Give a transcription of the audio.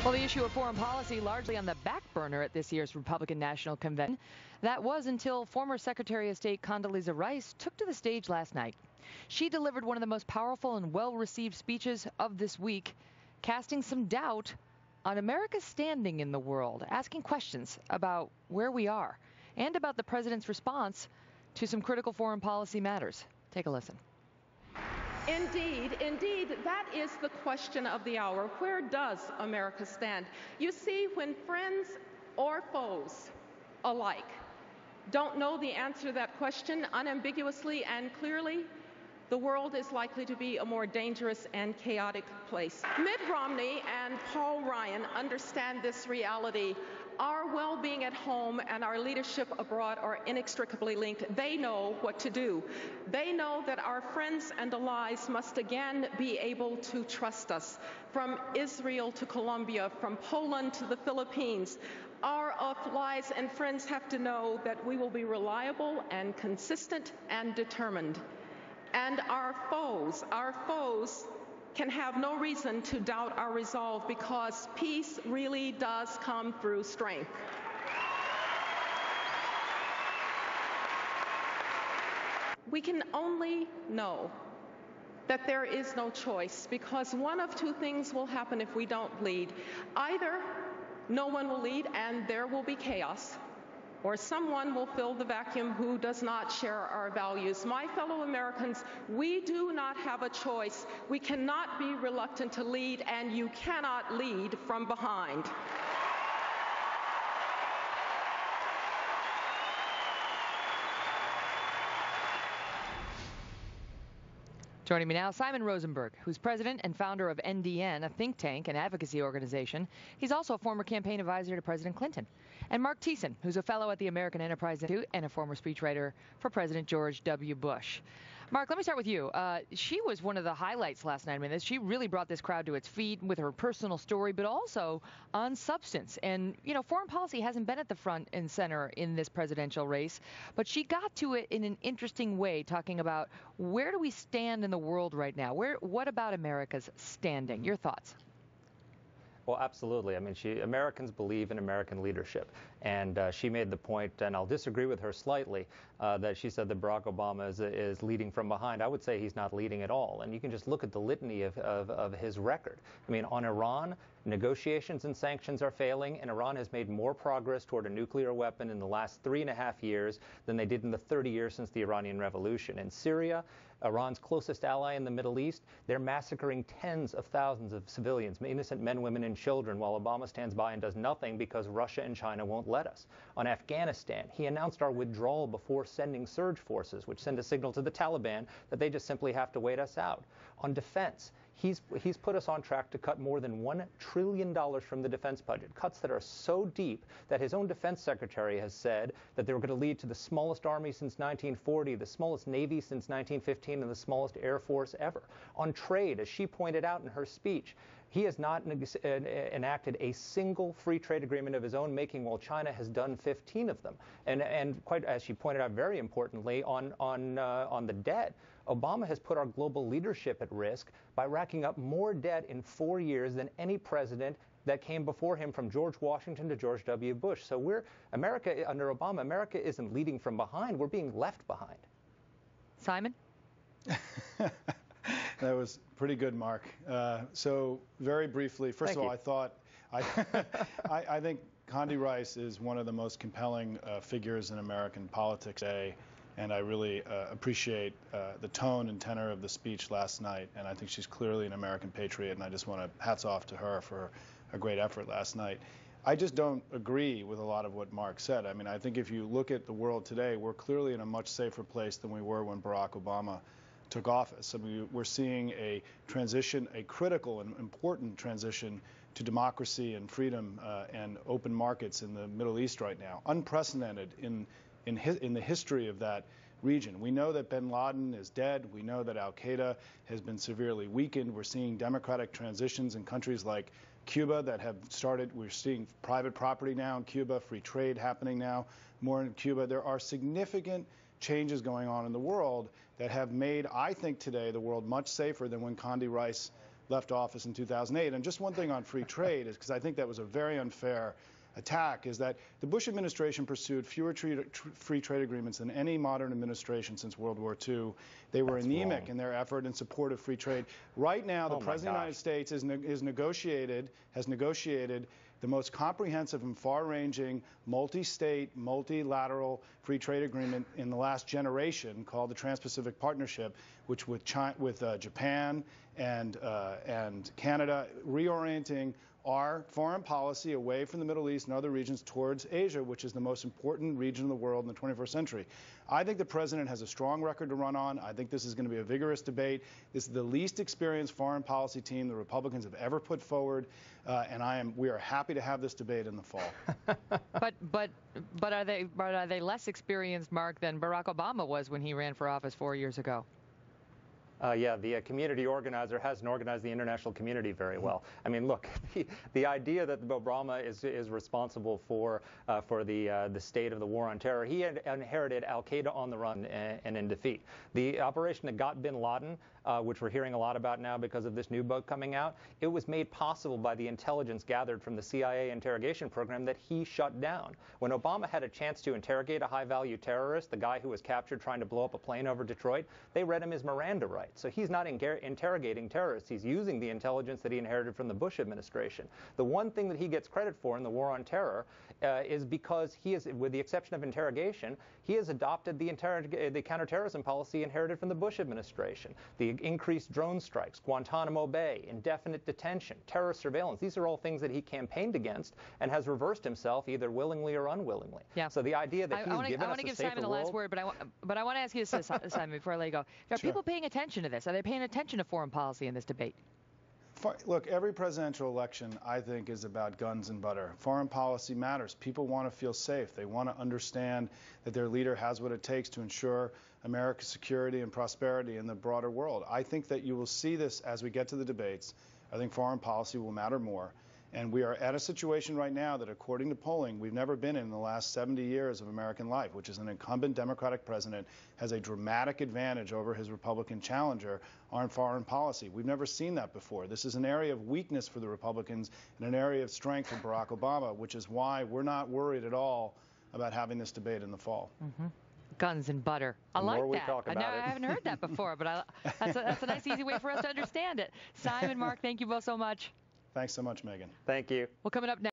Well, the issue of foreign policy largely on the back burner at this year's Republican National Convention. That was until former Secretary of State Condoleezza Rice took to the stage last night. She delivered one of the most powerful and well-received speeches of this week, casting some doubt on America's standing in the world, asking questions about where we are and about the president's response to some critical foreign policy matters. Take a listen. Indeed, that is the question of the hour. Where does America stand? You see, when friends or foes alike don't know the answer to that question unambiguously and clearly, the world is likely to be a more dangerous and chaotic place. Mitt Romney and Paul Ryan understand this reality. Our well-being at home and our leadership abroad are inextricably linked. They know what to do. They know that our friends and allies must again be able to trust us. From Israel to Colombia, from Poland to the Philippines, our allies and friends have to know that we will be reliable and consistent and determined. And our foes can have no reason to doubt our resolve, because peace really does come through strength. We can only know that there is no choice, because one of two things will happen if we don't lead. Either no one will lead and there will be chaos, or someone will fill the vacuum who does not share our values. My fellow Americans, we do not have a choice. We cannot be reluctant to lead, and you cannot lead from behind. Joining me now, Simon Rosenberg, who's president and founder of NDN, a think tank and advocacy organization. He's also a former campaign advisor to President Clinton. And Mark Thiessen, who's a fellow at the American Enterprise Institute and a former speechwriter for President George W. Bush. Mark, let me start with you. She was one of the highlights last night. I mean, she really brought this crowd to its feet with her personal story, but also on substance. And, you know, foreign policy hasn't been at the front and center in this presidential race, but she got to it in an interesting way, talking about where do we stand in the world right now? What about America's standing? Your thoughts? Well, absolutely. I mean, Americans believe in American leadership. And she made the point, and I'll disagree with her slightly, that she said that Barack Obama is leading from behind. I would say he's not leading at all. And you can just look at the litany of his record. I mean, on Iran, negotiations and sanctions are failing, and Iran has made more progress toward a nuclear weapon in the last 3.5 years than they did in the 30 years since the Iranian Revolution. In Syria, Iran's closest ally in the Middle East, they're massacring tens of thousands of civilians, innocent men, women, and children, while Obama stands by and does nothing because Russia and China won't let us. On Afghanistan, he announced our withdrawal before sending surge forces, which send a signal to the Taliban that they just simply have to wait us out. On defense, he's put us on track to cut more than $1 trillion from the defense budget, cuts that are so deep that his own defense secretary has said that they were going to lead to the smallest army since 1940, the smallest navy since 1915, and the smallest air force ever. On trade, as she pointed out in her speech, he has not enacted a single free trade agreement of his own making, while China has done 15 of them. And quite as she pointed out, very importantly, on the debt, Obama has put our global leadership at risk by racking up more debt in 4 years than any president that came before him, from George Washington to George W. Bush. So America, under Obama, America isn't leading from behind. We're being left behind. Simon? That was pretty good, Mark. So very briefly, first of all, I think Condi Rice is one of the most compelling figures in American politics today, and I really appreciate the tone and tenor of the speech last night, and I think she's clearly an American patriot, and I just want to hats off to her for a great effort last night. I just don't agree with a lot of what Mark said. I mean, I think if you look at the world today, we're clearly in a much safer place than we were when Barack Obama took office. I mean, we're seeing a transition, a critical and important transition to democracy and freedom and open markets in the Middle East right now, unprecedented in the history of that region. We know that bin Laden is dead. We know that al-Qaeda has been severely weakened. We're seeing democratic transitions in countries like Cuba that have started. We're seeing private property now in Cuba, free trade happening now more in Cuba. There are significant changes going on in the world that have made, I think today, the world much safer than when Condi Rice left office in 2008. And just one thing on free trade is, because I think that was a very unfair attack, is that the Bush administration pursued fewer free trade agreements than any modern administration since World War II. They were anemic in their effort in support of free trade. Right now, the President of the United States has negotiated the most comprehensive and far-ranging multi-state, multilateral free trade agreement in the last generation, called the Trans-Pacific Partnership, which with Japan and Canada, reorienting our foreign policy away from the Middle East and other regions towards Asia, which is the most important region of the world in the 21st century. I think the president has a strong record to run on. I think this is going to be a vigorous debate. This is the least experienced foreign policy team the Republicans have ever put forward, and we are happy to have this debate in the fall. But are they less experienced, Mark, than Barack Obama was when he ran for office 4 years ago? Yeah, the community organizer hasn't organized the international community very well. I mean, look, the idea that Obama is responsible for the state of the war on terror, he had inherited al-Qaeda on the run and in defeat. The operation that got bin Laden, which we're hearing a lot about now because of this new book coming out, it was made possible by the intelligence gathered from the CIA interrogation program that he shut down. When Obama had a chance to interrogate a high-value terrorist, the guy who was captured trying to blow up a plane over Detroit, they read him his Miranda rights. So he's not interrogating terrorists. He's using the intelligence that he inherited from the Bush administration. The one thing that he gets credit for in the war on terror is because he is, with the exception of interrogation, he has adopted the counterterrorism policy inherited from the Bush administration. The increased drone strikes, Guantanamo Bay, indefinite detention, terror surveillance. These are all things that he campaigned against and has reversed himself either willingly or unwillingly. Yeah. So the idea that he's given us a safer world... I want to give Simon the last word, but I want to ask you this, Simon, before I let you go. Are people paying attention to this? Are they paying attention to foreign policy in this debate? Look, every presidential election, I think, is about guns and butter. Foreign policy matters. People want to feel safe. They want to understand that their leader has what it takes to ensure America's security and prosperity in the broader world. I think that you will see this as we get to the debates. I think foreign policy will matter more. And we are at a situation right now that, according to polling, we've never been in the last 70 years of American life, which is an incumbent Democratic president has a dramatic advantage over his Republican challenger on foreign policy. We've never seen that before. This is an area of weakness for the Republicans and an area of strength for Barack Obama, which is why we're not worried at all about having this debate in the fall. Mm-hmm. Guns and butter. I like that. I haven't heard that before, but that's a nice, easy way for us to understand it. Simon, Mark, thank you both so much. Thanks so much, Megan. Thank you. Well, coming up next.